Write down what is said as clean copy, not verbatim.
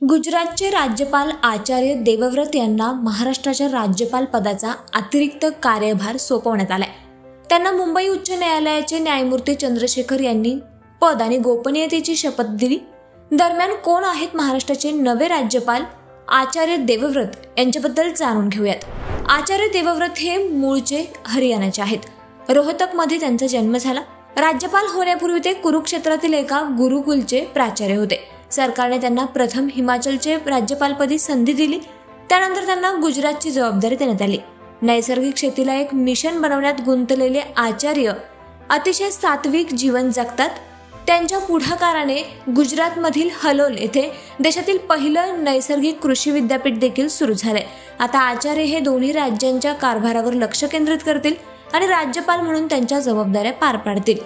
गुजरातचे राज्यपाल आचार्य देवव्रत यांना महाराष्ट्राच्या राज्यपाल पदाचा अतिरिक्त कार्यभार सोपवण्यात आलाय। त्यांना मुंबई उच्च न्यायालयाचे न्यायमूर्ती चंद्रशेखर यांनी पद आणि गोपनीयतेची शपथ दिली। दरम्यान कोण आहेत महाराष्ट्राचे नवे राज्यपाल आचार्य देवव्रत यांच्याबद्दल जाणून घेऊयात। आचार्य देवव्रत हे मूळचे हरियाणाचे आहेत। रोहतकमध्ये त्यांचा जन्म झाला। राज्यपाल होण्यापूर्वी ते कुरुक्षेत्रातील एका गुरुकुलचे प्राचार्य होते। सरकारने त्यांना प्रथम हिमाचलचे राज्यपालपदी संधी दिली। त्यानंतर त्यांना गुजरातची जबाबदारी देण्यात आली। नैसर्गिक शेतीला एक मिशन बनवण्यात गुंतलेले आचार्य अतिशय सात्विक जीवन जगतात। त्यांच्या पुढाकाराने गुजरातमधील हलोल येथे देशातील पहिलं नैसर्गिक कृषी विद्यापीठ देखील सुरू झाले। आता आचार्य हे दोन्ही राज्यांच्या कारभारावर लक्ष केंद्रित करतील आणि राज्यपाल म्हणून त्यांच्या जबाबदाऱ्या पार पाडतील।